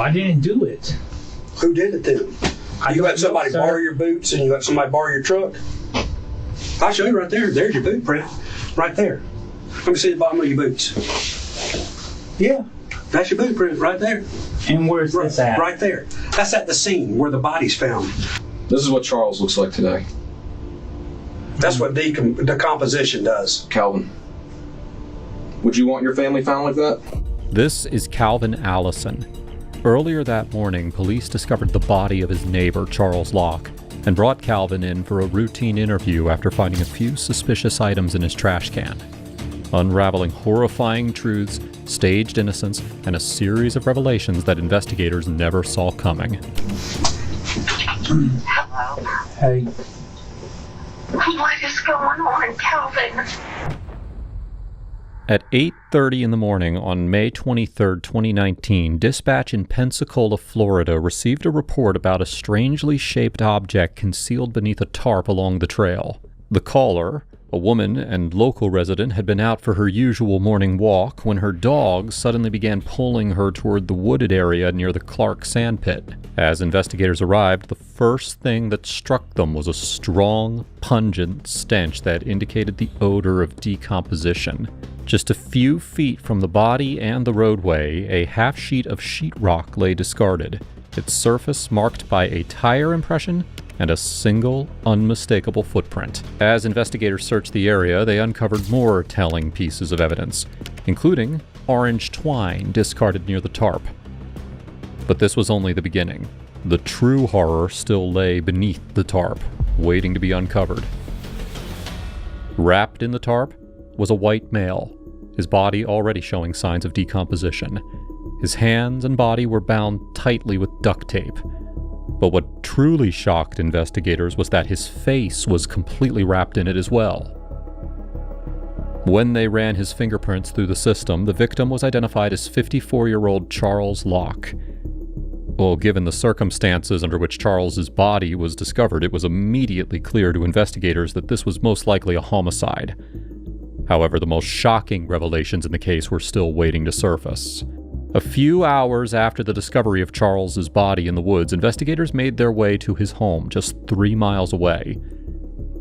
I didn't do it. Who did it then? You let somebody borrow your boots and you let somebody borrow your truck? I'll show you right there. There's your boot print. Right there. Let me see the bottom of your boots. Yeah, that's your boot print right there. And where's this at? Right there. That's at the scene where the body's found. This is what Charles looks like today. That's what decomposition does. Calvin, would you want your family found like that? This is Calvin Allison. Earlier that morning, police discovered the body of his neighbor, Charles Locke, and brought Calvin in for a routine interview after finding a few suspicious items in his trash can, unraveling horrifying truths, staged innocence, and a series of revelations that investigators never saw coming. Hello. Hey. What is going on, Calvin? At 8:30 in the morning on May 23, 2019, dispatch in Pensacola, Florida, received a report about a strangely shaped object concealed beneath a tarp along the trail. The caller, a woman and local resident, had been out for her usual morning walk when her dog suddenly began pulling her toward the wooded area near the Clark sandpit. As investigators arrived, the first thing that struck them was a strong, pungent stench that indicated the odor of decomposition. Just a few feet from the body and the roadway, a half sheet of sheetrock lay discarded, its surface marked by a tire impression and a single, unmistakable footprint. As investigators searched the area, they uncovered more telling pieces of evidence, including orange twine discarded near the tarp. But this was only the beginning. The true horror still lay beneath the tarp, waiting to be uncovered. Wrapped in the tarp was a white male, his body already showing signs of decomposition. His hands and body were bound tightly with duct tape. But what truly shocked investigators was that his face was completely wrapped in it as well. When they ran his fingerprints through the system, the victim was identified as 54-year-old Charles Locke. Well, given the circumstances under which Charles's body was discovered, it was immediately clear to investigators that this was most likely a homicide. However, the most shocking revelations in the case were still waiting to surface. A few hours after the discovery of Charles's body in the woods, investigators made their way to his home just 3 miles away.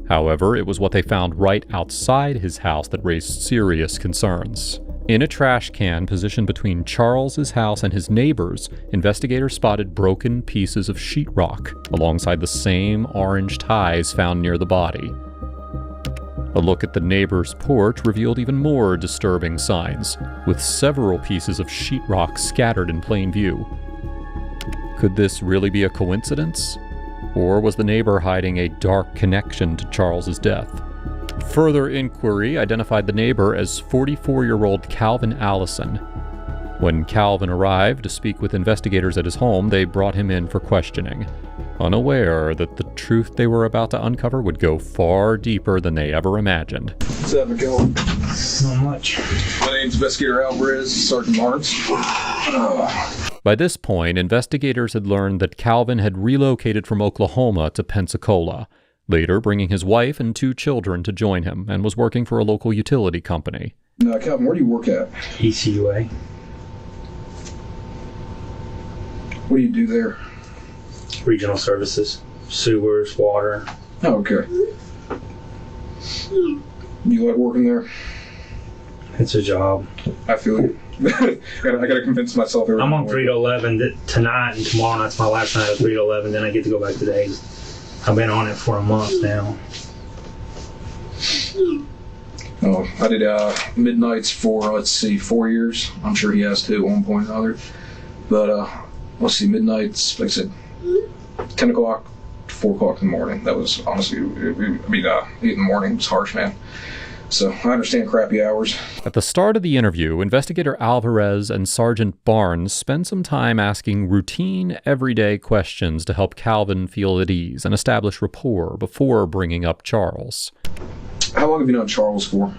However, it was what they found right outside his house that raised serious concerns. In a trash can positioned between Charles's house and his neighbor's, investigators spotted broken pieces of sheetrock alongside the same orange ties found near the body. A look at the neighbor's porch revealed even more disturbing signs, with several pieces of sheetrock scattered in plain view. Could this really be a coincidence? Or was the neighbor hiding a dark connection to Charles's death? Further inquiry identified the neighbor as 44-year-old Calvin Allison. When Calvin arrived to speak with investigators at his home, they brought him in for questioning, unaware that the truth they were about to uncover would go far deeper than they ever imagined. What's up, Calvin? Not much. My name's Investigator Alvarez, Sergeant Lawrence. By this point, investigators had learned that Calvin had relocated from Oklahoma to Pensacola, later bringing his wife and 2 children to join him, and was working for a local utility company. Calvin, where do you work at? ECUA. What do you do there? Regional services. Sewers, water. Oh, okay. You like working there? It's a job. I feel you. I gotta convince myself. I'm on 3 to 11 tonight, and tomorrow night's my last night at 3 to 11. Then I get to go back to days. I've been on it for a month now. Oh, I did midnights for, 4 years. I'm sure he has too at one point or another. But, let's see, midnights, like I said, 10 o'clock to 4 o'clock in the morning. That was honestly, 8 in the morning was harsh, man. So I understand crappy hours. At the start of the interview, Investigator Alvarez and Sergeant Barnes spend some time asking routine, everyday questions to help Calvin feel at ease and establish rapport before bringing up Charles. How long have you known Charles for?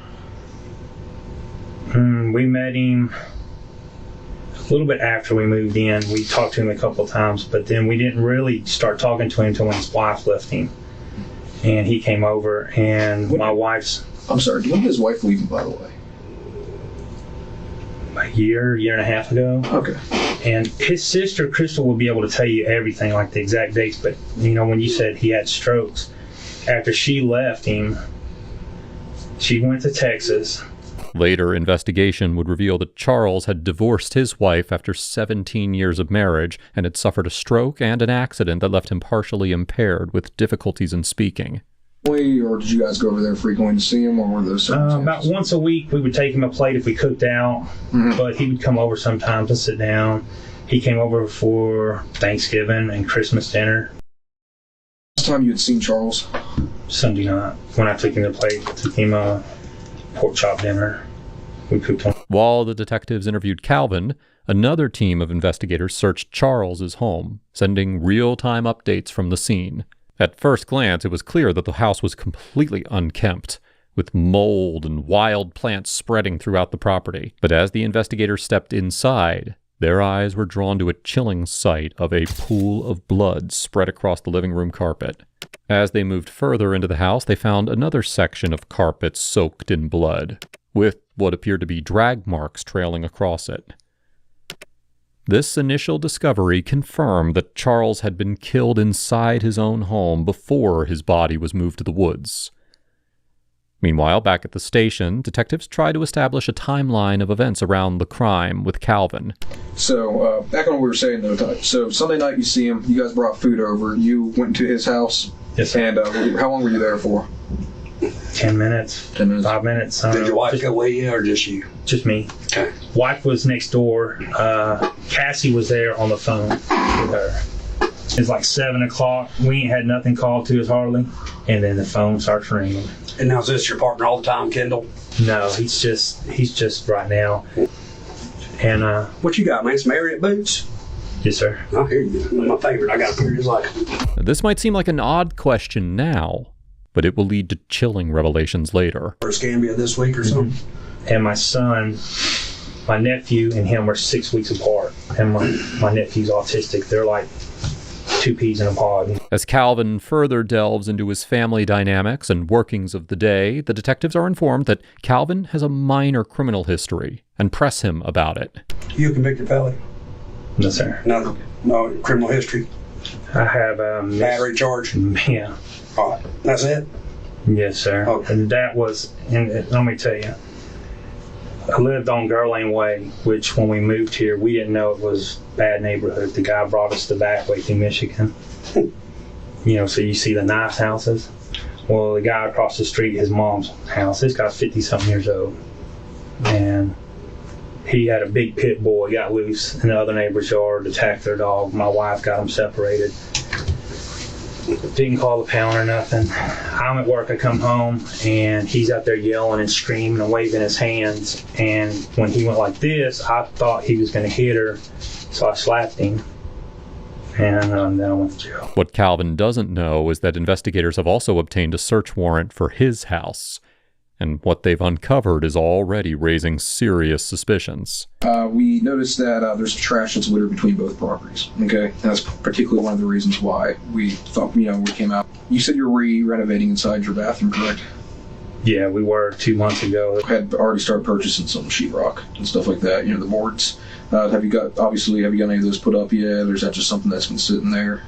We met him a little bit after we moved in. We talked to him a couple of times, but then we didn't really start talking to him until when his wife left him. And he came over, and my wife's... I'm sorry, when did his wife leave him, by the way? A year and a half ago. Okay. And his sister, Crystal, will be able to tell you everything, like the exact dates. But, you know, when you said he had strokes, after she left him, she went to Texas. Later investigation would reveal that Charles had divorced his wife after 17 years of marriage and had suffered a stroke and an accident that left him partially impaired with difficulties in speaking. Or did you guys go over there frequently to see him, or were those circumstances? About once a week, we would take him a plate if we cooked out, but he would come over sometimes and sit down. He came over for Thanksgiving and Christmas dinner. Last time you had seen Charles? Sunday night, when I took him to plate, took him a pork chop dinner. We cooked on. While the detectives interviewed Calvin, another team of investigators searched Charles's home, sending real-time updates from the scene. At first glance, it was clear that the house was completely unkempt, with mold and wild plants spreading throughout the property. But as the investigators stepped inside, their eyes were drawn to a chilling sight of a pool of blood spread across the living room carpet. As they moved further into the house, they found another section of carpet soaked in blood, with what appeared to be drag marks trailing across it. This initial discovery confirmed that Charles had been killed inside his own home before his body was moved to the woods. Meanwhile, back at the station, detectives tried to establish a timeline of events around the crime with Calvin. So, back on what we were saying, though, so Sunday night you see him, you guys brought food over, you went to his house. Yes, sir. And how long were you there for? 10 minutes. 10 minutes. 5 minutes. Did your wife go with you, or just you? Just me. Okay. Wife was next door. Cassie was there on the phone with her. It's like 7 o'clock. We ain't had nothing called to us hardly. And then the phone starts ringing. And now is this your partner all the time, Kendall? No, he's just right now. And what you got, man? Some Marriott boots? Yes, sir. I hear you. My favorite. I got a pair just like them. This might seem like an odd question now, but it will lead to chilling revelations later. For Scambia this week or something. And my son, my nephew and him are 6 weeks apart. And my nephew's autistic. They're like two peas in a pod. As Calvin further delves into his family dynamics and workings of the day, the detectives are informed that Calvin has a minor criminal history and press him about it. You a convicted felon? No, sir. No criminal history? I have Battery charge? Yeah. All right. That's it? Yes, sir. Okay. And that was, and let me tell you, I lived on Gerlane Way, which when we moved here, we didn't know it was a bad neighborhood. The guy brought us the back way to Michigan. You know, so you see the nice houses. Well, the guy across the street, his mom's house, this guy's 50-something years old. And he had a big pit bull. He got loose in the other neighbor's yard, attacked their dog. My wife got them separated. Didn't call the pound or nothing. I'm at work, I come home, and he's out there yelling and screaming and waving his hands. And when he went like this, I thought he was going to hit her, so I slapped him. And then I went to jail. What Calvin doesn't know is that investigators have also obtained a search warrant for his house. And what they've uncovered is already raising serious suspicions. We noticed that there's trash that's littered between both properties. Okay, and that's particularly one of the reasons why we thought, we came out. You said you're re-renovating inside your bathroom, correct? Yeah, we were 2 months ago. Had already started purchasing some sheetrock and stuff like that. The boards. Have you got any of those put up yet, or is that just something that's been sitting there?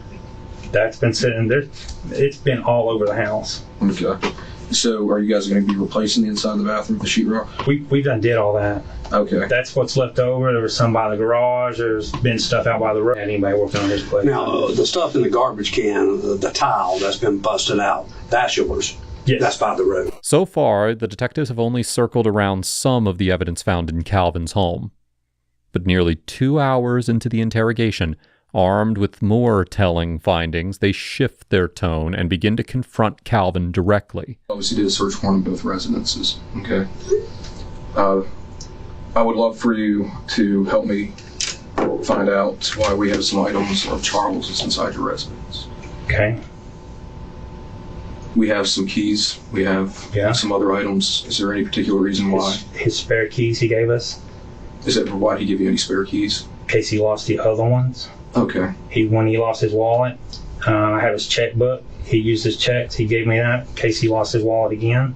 That's been sitting there. It's been all over the house. Okay. So are you guys going to be replacing the inside of the bathroom with the sheetrock? We done did all that. Okay. That's what's left over. There was some by the garage. There's been stuff out by the road. Anybody working on his place. Now, the stuff in the garbage can, the tile that's been busted out, that's yours. Yes. That's by the road. So far, the detectives have only circled around some of the evidence found in Calvin's home. But nearly 2 hours into the interrogation, armed with more telling findings, they shift their tone and begin to confront Calvin directly. Obviously did a search warrant in both residences, okay? I would love for you to help me find out why we have some items of Charles's inside your residence. Okay. We have some keys. We have some other items. Is there any particular reason why? His spare keys he gave us. Why did he give you any spare keys? In case he lost the other ones. Okay. When he lost his wallet, I have his checkbook. He used his checks. He gave me that in case he lost his wallet again.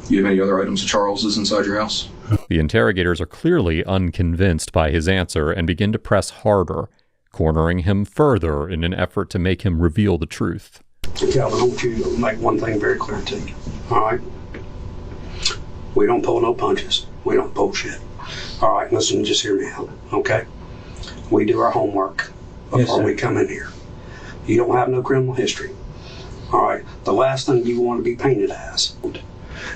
Do you have any other items of Charles's inside your house? The interrogators are clearly unconvinced by his answer and begin to press harder, cornering him further in an effort to make him reveal the truth. Calvin, I want you to make one thing very clear to you. All right? We don't pull no punches. We don't bullshit. All right, listen, just hear me out, okay? We do our homework before we come in here. You don't have no criminal history. All right, the last thing you want to be painted as.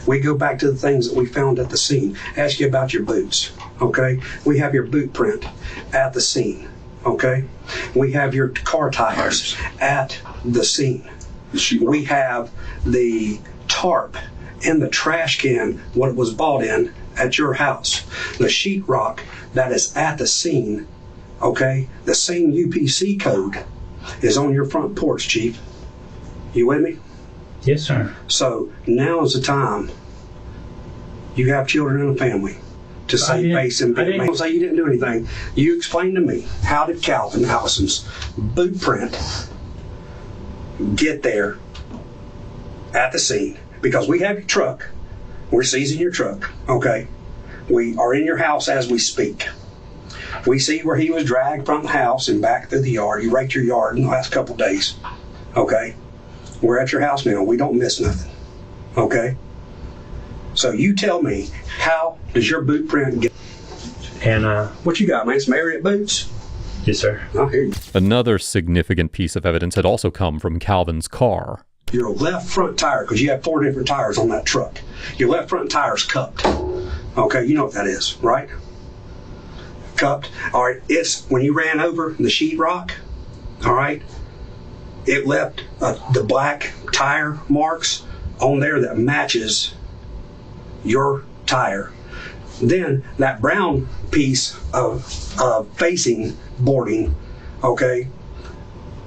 We go back to the things that we found at the scene. Ask you about your boots, okay? We have your boot print at the scene, okay? We have your car tires at the scene. We have the tarp in the trash can, what it was bought in at your house. The sheetrock that is at the scene, okay? The same UPC code is on your front porch, Chief. You with me? Yes, sir. So now is the time. You have children and a family to save face and be. Don't say you didn't do anything. You explain to me, how did Calvin Allison's boot print get there at the scene? Because we have your truck. We're seizing your truck, okay? We are in your house as we speak. We see where he was dragged from the house and back through the yard. You raked your yard in the last couple of days, okay? We're at your house now. We don't miss nothing, okay? So you tell me, how does your boot print get? And What you got, man? Some Ariat boots? yes, sir. I hear you. Another significant piece of evidence had also come from Calvin's car. Your left front tire, because you have 4 different tires on that truck. Your left front tire's cupped. Okay, you know what that is, right? Cupped. All right, it's when you ran over the sheetrock, all right, it left the black tire marks on there that matches your tire. Then that brown piece of facing boarding, okay,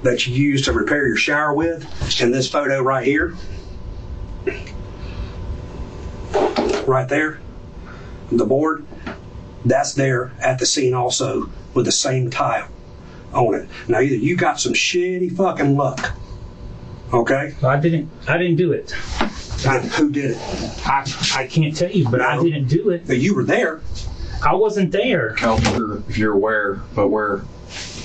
that you use to repair your shower with, in this photo right here, right there, the board, that's there at the scene also with the same tile on it. Now either you got some shitty fucking luck, okay? I didn't do it. And who did it? I can't tell you, but I didn't do it. You were there. I wasn't there. Calvin, if you're aware, but where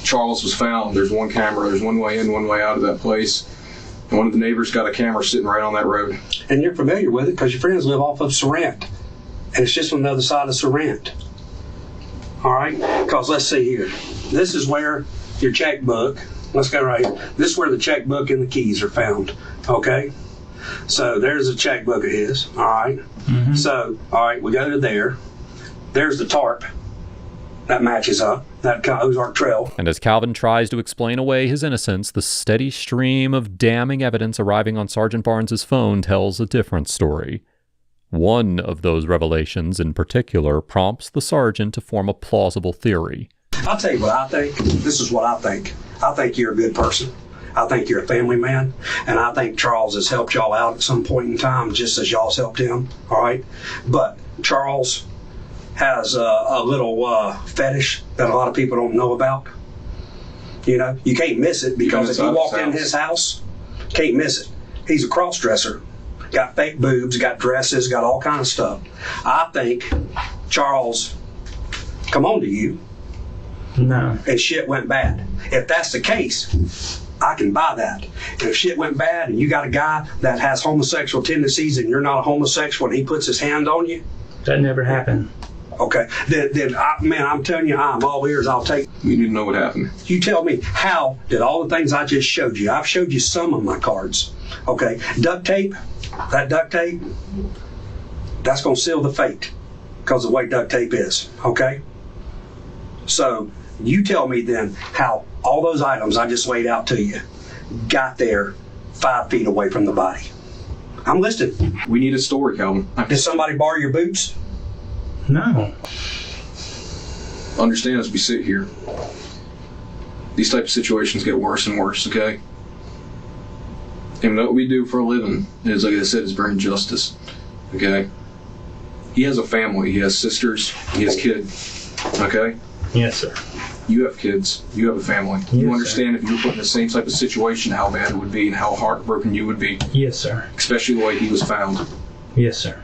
Charles was found, there's one camera, there's one way in, one way out of that place. And one of the neighbors got a camera sitting right on that road. And you're familiar with it because your friends live off of Sarant. And it's just on the other side of Sarant. All right? Because let's see here. This is where your checkbook, let's go right here. This is where the checkbook and the keys are found. Okay? So there's a checkbook of his. All right? Mm-hmm. So, all right, we go to there. There's the tarp. That matches up. That Ozark Trail. And as Calvin tries to explain away his innocence, the steady stream of damning evidence arriving on Sergeant Barnes's phone tells a different story. One of those revelations in particular prompts the sergeant to form a plausible theory. I'll tell you what I think. This is what I think. I think you're a good person. I think you're a family man. And I think Charles has helped y'all out at some point in time, just as y'all's helped him. All right? But Charles has a little fetish that a lot of people don't know about. You know, you can't miss it because if you walk in his house, can't miss it. He's a cross-dresser. Got fake boobs, got dresses, got all kind of stuff. I think Charles come on to you. No. And shit went bad. If that's the case, I can buy that. And if shit went bad and you got a guy that has homosexual tendencies and you're not a homosexual and he puts his hand on you. That never happened. Okay. Then I'm telling you, I'm all ears. I'll take. We need to know what happened. You tell me, how did all the things I just showed you? I've showed you some of my cards. Okay. Duct tape. That duct tape, that's going to seal the fate because of the way duct tape is. Okay. So you tell me then how all those items I just laid out to you got there 5 feet away from the body. I'm listening. We need a story, Calvin. Did somebody borrow your boots? No. Understand as we sit here, these type of situations get worse and worse, okay? And what we do for a living is, like I said, is bring justice, okay? He has a family, he has sisters, he has kids, okay? Yes, sir. You have kids, you have a family. Yes, you understand sir. If you were put in the same type of situation, how bad it would be and how heartbroken you would be. Yes, sir. Especially the way he was found. Yes, sir.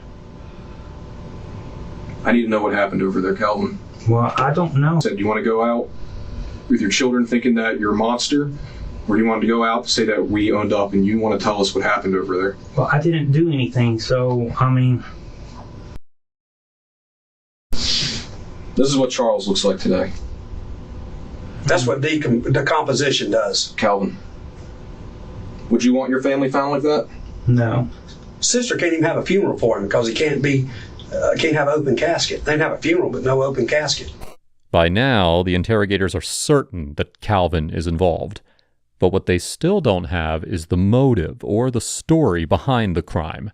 I need to know what happened over there, Calvin. Well, I don't know. Said, do you want to go out with your children thinking that you're a monster? Or do you want to go out to say that we owned up and you want to tell us what happened over there? Well, I didn't do anything, so, I mean... This is what Charles looks like today. That's what decomposition does. Calvin, would you want your family found like that? No. Sister can't even have a funeral for him because he can't have an open casket. They can have a funeral but no open casket. By now, the interrogators are certain that Calvin is involved. But what they still don't have is the motive or the story behind the crime.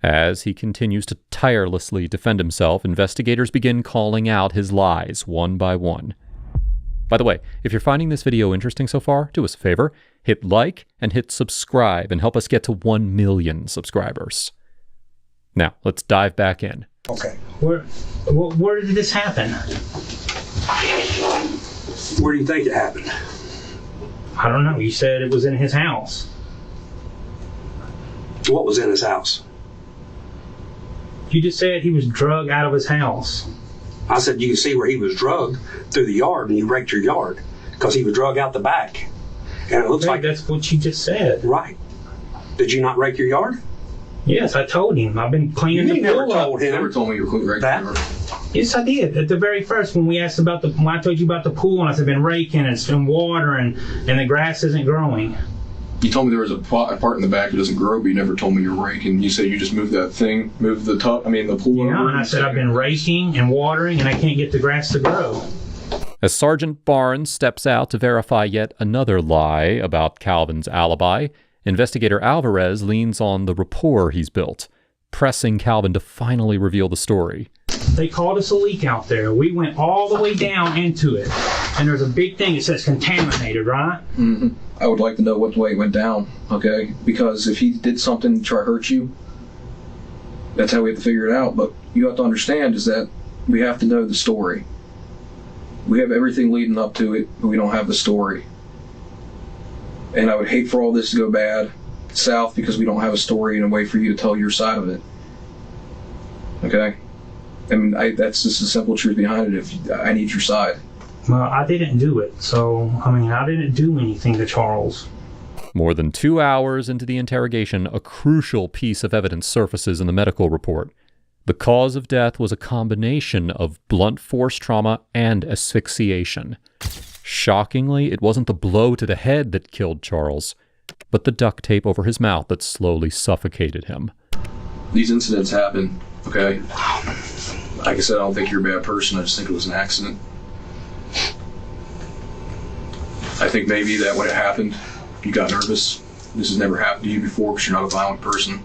As he continues to tirelessly defend himself, investigators begin calling out his lies one by one. By the way, if you're finding this video interesting so far, do us a favor, hit like and hit subscribe and help us get to 1 million subscribers. Now, let's dive back in. Okay. Where did this happen? Where do you think it happened? I don't know. You said it was in his house. What was in his house? You just said he was drugged out of his house. I said you can see where he was drugged through the yard and you raked your yard because he was drugged out the back. And it looks like... That's what you just said. Right. Did you not rake your yard? Yes, I told him. I've been cleaning the never pool up. told him. You never told me you were raking that. your yard. Yes, I did. At the very first, when we asked about when I told you about the pool, and I said, I've been raking and it's been watering, and the grass isn't growing. You told me there was a part in the back that doesn't grow, but you never told me you were raking. You said you just moved that thing, moved the pool over. Yeah, and I said I've been raking and watering, and I can't get the grass to grow. As Sergeant Barnes steps out to verify yet another lie about Calvin's alibi, investigator Alvarez leans on the rapport he's built, pressing Calvin to finally reveal the story. They called us a leak out there. We went all the way down into it. And there's a big thing that says contaminated, right? Mm-hmm. I would like to know what way it went down, okay? Because if he did something to try to hurt you, that's how we have to figure it out. But you have to understand is that we have to know the story. We have everything leading up to it, but we don't have the story. And I would hate for all this to go bad south because we don't have a story and a way for you to tell your side of it. Okay? I mean, that's just the simple truth behind it. If I need your side. Well, I didn't do it. So, I mean, I didn't do anything to Charles. More than 2 hours into the interrogation, a crucial piece of evidence surfaces in the medical report. The cause of death was a combination of blunt force trauma and asphyxiation. Shockingly, it wasn't the blow to the head that killed Charles, but the duct tape over his mouth that slowly suffocated him. These incidents happen, okay? Like I said, I don't think you're a bad person. I just think it was an accident. I think maybe that when it happened, you got nervous. This has never happened to you before because you're not a violent person.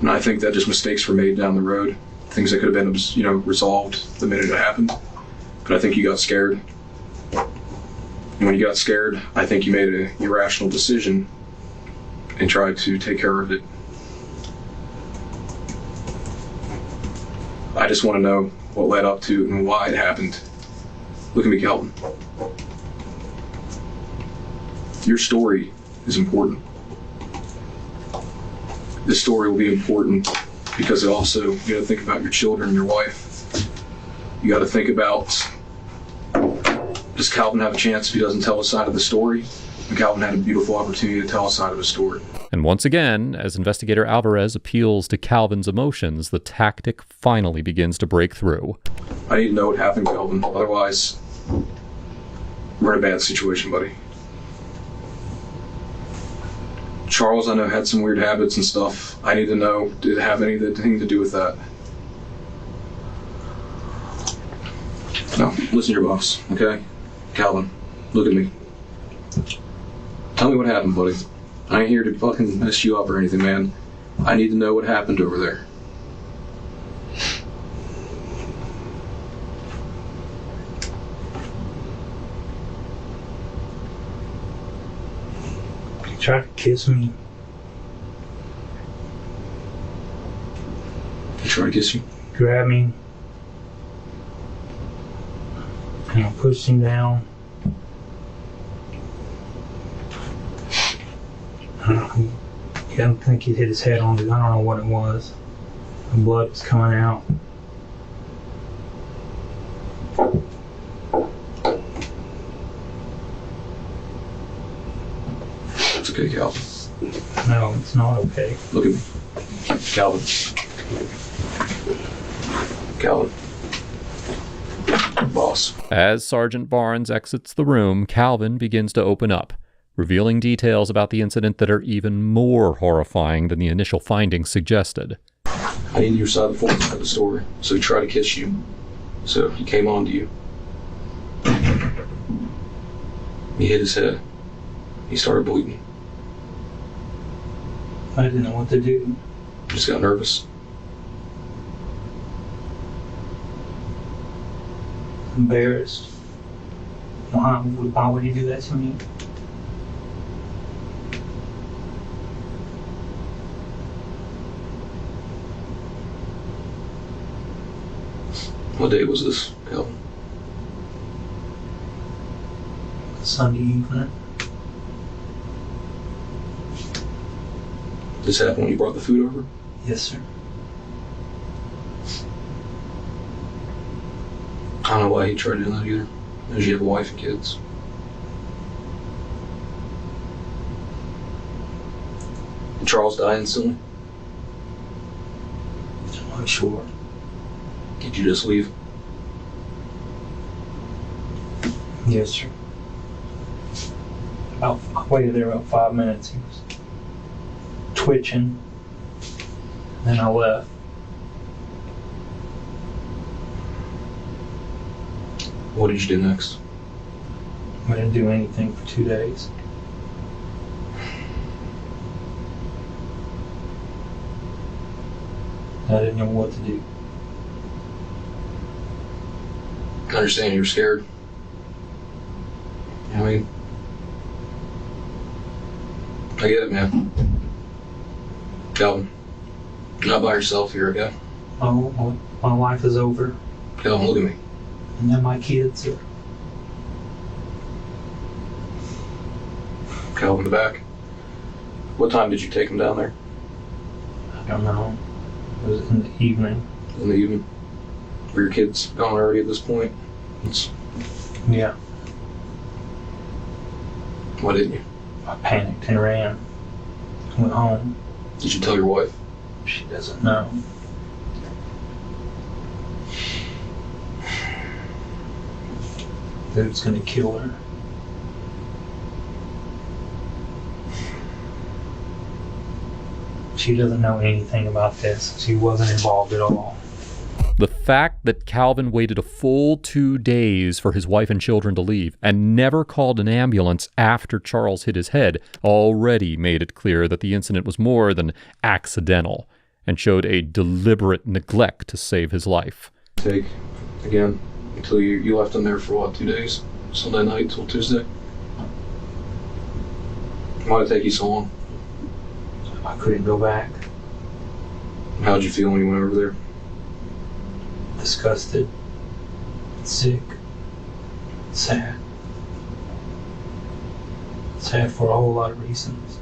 And I think that just mistakes were made down the road. Things that could have been, resolved the minute it happened. But I think you got scared. And when you got scared, I think you made an irrational decision and tried to take care of it. I just want to know what led up to it and why it happened. Look at me, Calvin. Your story is important. This story will be important because it also, you got to think about your children and your wife. You got to think about, does Calvin have a chance if he doesn't tell his side of the story? And Calvin had a beautiful opportunity to tell his side of the story. And once again, as investigator Alvarez appeals to Calvin's emotions, the tactic finally begins to break through. I need to know what happened, Calvin. Otherwise, we're in a bad situation, buddy. Charles, I know, had some weird habits and stuff. I need to know, did it have anything to do with that? No, listen to your boss, okay? Calvin, look at me. Tell me what happened, buddy. I ain't here to fucking mess you up or anything, man. I need to know what happened over there. He tried to kiss me. He tried to kiss you? Grabbed me. And I pushed him down. I don't think he hit his head on it. I don't know what it was. The blood was coming out. It's okay, Calvin. No, it's not okay. Look at me. Calvin. Calvin. Boss. As Sergeant Barnes exits the room, Calvin begins to open up, revealing details about the incident that are even more horrifying than the initial findings suggested. I need your side of the story. So he tried to kiss you. So he came on to you. He hit his head. He started bleeding. I didn't know what to do. Just got nervous. Embarrassed. Why would you do that to me? What day was this, Calvin? Sunday evening. This happened when you brought the food over? Yes, sir. I don't know why he tried doing that either. Because you have a wife and kids. Did Charles die instantly? I'm not sure. Did you just leave? Yes, sir. I waited there about 5 minutes. He was twitching. Then I left. What did you do next? I didn't do anything for 2 days. I didn't know what to do. I understand you're scared. I mean, I get it, man. Calvin, you're not by yourself here, okay? Oh, my life is over. Calvin, look at me. And then my kids are... Calvin, in the back. What time did you take him down there? I don't know. It was in the evening. In the evening? Were your kids gone already at this point? Yeah. Why didn't you? I panicked and ran. Went home. Did you tell your wife? She doesn't know. Dude's gonna kill her. She doesn't know anything about this. She wasn't involved at all. The fact that Calvin waited a full 2 days for his wife and children to leave and never called an ambulance after Charles hit his head already made it clear that the incident was more than accidental and showed a deliberate neglect to save his life. Take, again, until you left him there for what, 2 days? Sunday night till Tuesday? Why did it take you so long? I couldn't go back. How'd you feel when you went over there? Disgusted. Sick. Sad. Sad for a whole lot of reasons.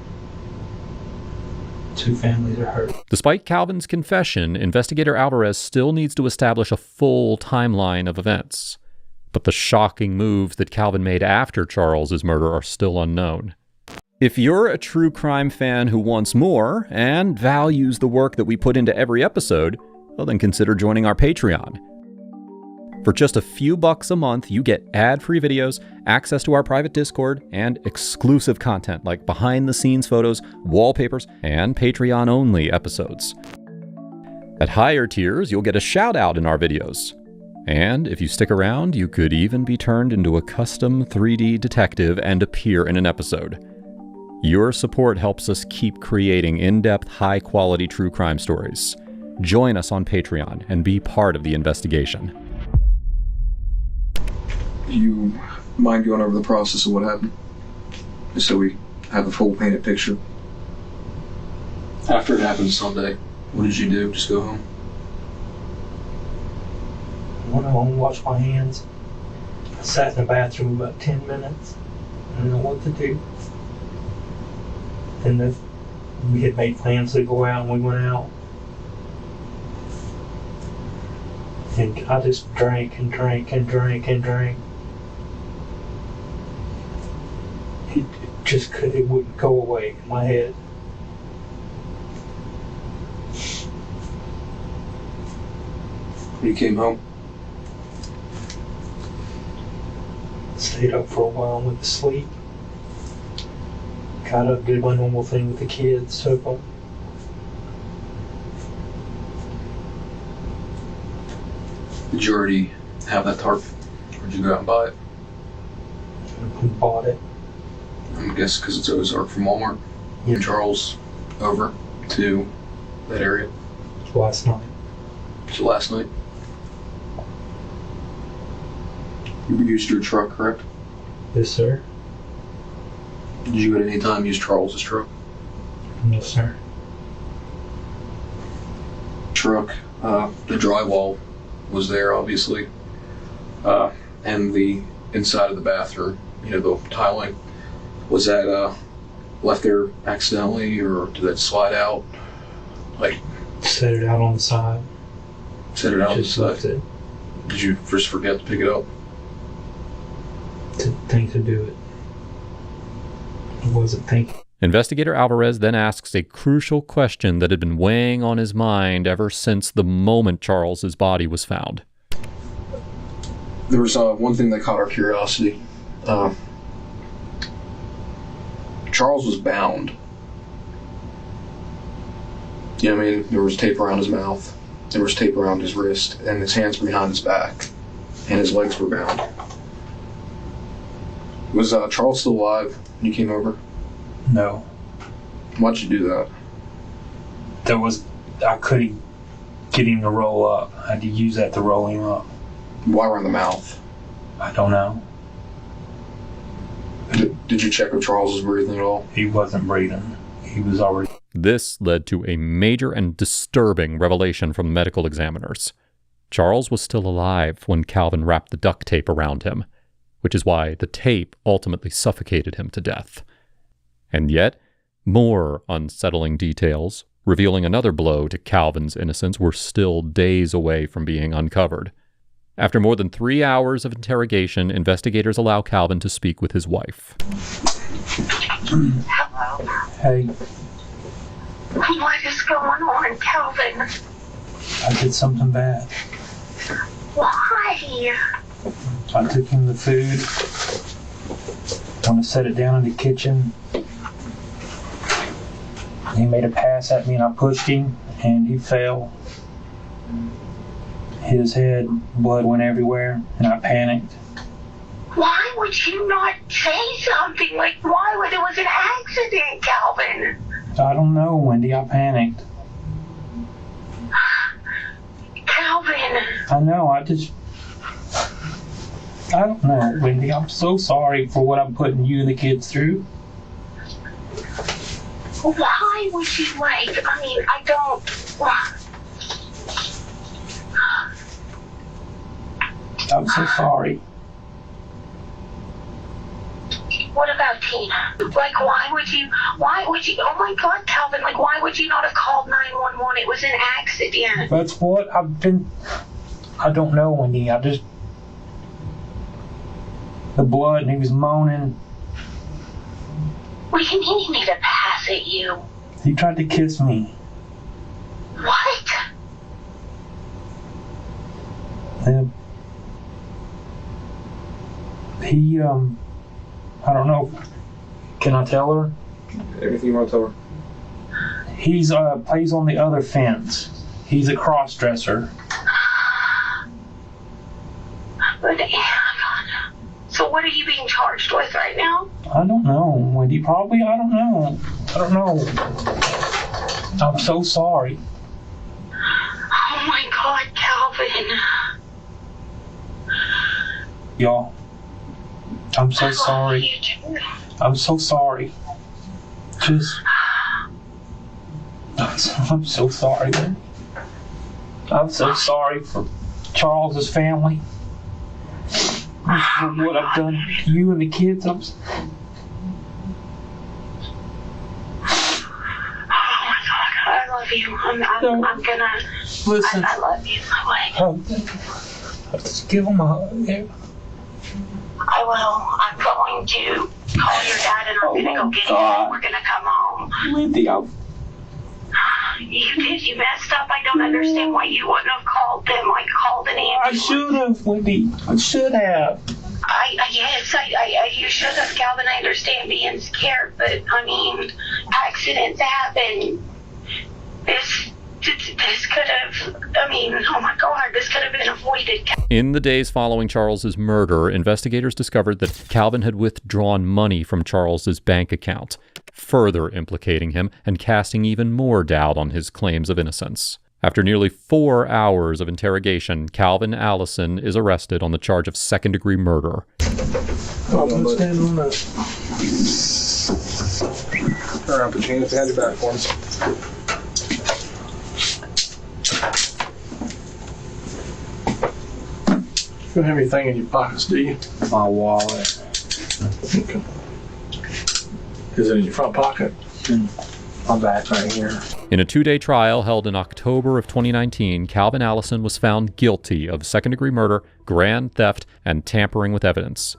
2 families are hurt. Despite Calvin's confession, investigator Alvarez still needs to establish a full timeline of events. But the shocking moves that Calvin made after Charles's murder are still unknown. If you're a true crime fan who wants more and values the work that we put into every episode, well, then consider joining our Patreon. For just a few bucks a month, you get ad-free videos, access to our private Discord, and exclusive content like behind-the-scenes photos, wallpapers, and Patreon-only episodes. At higher tiers, you'll get a shout-out in our videos. And if you stick around, you could even be turned into a custom 3D detective and appear in an episode. Your support helps us keep creating in-depth, high-quality true crime stories. Join us on Patreon and be part of the investigation. Do you mind going over the process of what happened? Just so we have a full painted picture. After it happened Sunday, what did you do? Just go home? I went home and washed my hands. I sat in the bathroom about 10 minutes. I didn't know what to do. And we had made plans to go out, and we went out. And I just drank and drank and drank and drank. It wouldn't go away in my head. You came home? Stayed up for a while and went to sleep. Got up, did my normal thing with the kids, took them. Did you already have that tarp? Or did you go out and buy it? And bought it. I guess because it's Ozark from Walmart. Yeah. And Charles over to that area. Last night. So last night. You used your truck, correct? Yes, sir. Did you at any time use Charles's truck? Yes, sir. Truck, the drywall was there, obviously. And the inside of the bathroom, the tiling, was that left there accidentally, or did that slide out? Set it out on the side. Set it out on the Just side? left it. Did you just forget to pick it up? Didn't think to do it. I wasn't thinking. Investigator Alvarez then asks a crucial question that had been weighing on his mind ever since the moment Charles's body was found. There was one thing that caught our curiosity. Charles was bound. You know what I mean? There was tape around his mouth. There was tape around his wrist, and his hands were behind his back, and his legs were bound. Was Charles still alive when you came over? No. Why'd you do that? I couldn't get him to roll up. I had to use that to roll him up. Why around the mouth? I don't know. Did you check if Charles was breathing at all? He wasn't breathing. He was already... This led to a major and disturbing revelation from the medical examiners. Charles was still alive when Calvin wrapped the duct tape around him, which is why the tape ultimately suffocated him to death. And yet, more unsettling details, revealing another blow to Calvin's innocence, were still days away from being uncovered. After more than 3 hours of interrogation, investigators allow Calvin to speak with his wife. Hello. Hey, What is going on, Calvin? I did something bad. Why? I took him the food. When I set it down in the kitchen, he made a pass at me and I pushed him and he fell. Hit his head, blood went everywhere, and I panicked. Why would you not say something? Like, why would it was an accident, Calvin? I don't know, Wendy, I panicked. Calvin. I know, I don't know, Wendy. I'm so sorry for what I'm putting you and the kids through. Why would you, I don't... I'm so sorry. What about Tina? Why would you, oh my God, Calvin, why would you not have called 911? It was an accident. That's what I don't know, Wendy. The blood, and he was moaning. What do you mean he made a pass at you? He tried to kiss me. What? And he, I don't know. Can I tell her? Everything you want to tell her. He's plays on the other fence. He's a cross-dresser. So what are you being charged with right now? I don't know, Wendy. Probably, I don't know. I'm so sorry. Oh my God, Calvin. Y'all, I'm so sorry. I'm so sorry. I'm so sorry, man. I'm so sorry for Charles's family. For what I've done to you and the kids. Oh my God, I love love you. I'm gonna. Listen. I love you. Just give him a hug. Yeah. I will. I'm going to call your dad and I'm gonna go get him and we're gonna come home. Lydia. You messed up. I don't understand why you wouldn't have called them, like called an ambulance. I should have, Wendy. I should have. Yes, you should have, Calvin. I understand being scared, but I mean, accidents happen. This could have, I mean, oh my God, this could have been avoided. In the days following Charles's murder, investigators discovered that Calvin had withdrawn money from Charles's bank account, further implicating him and casting even more doubt on his claims of innocence. After nearly 4 hours of interrogation, Calvin Allison is arrested on the charge of second-degree murder. Stand on that. Turn around, put your hands behind your back for me. You don't have anything in your pockets, do you? My wallet. Okay. Is it in your front pocket? My back right here. In a 2-day trial held in October of 2019, Calvin Allison was found guilty of second-degree murder, grand theft, and tampering with evidence.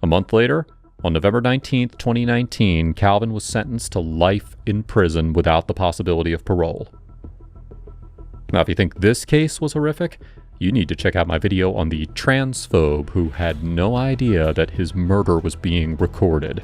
A month later, on November 19, 2019, Calvin was sentenced to life in prison without the possibility of parole. Now, if you think this case was horrific, you need to check out my video on the transphobe who had no idea that his murder was being recorded.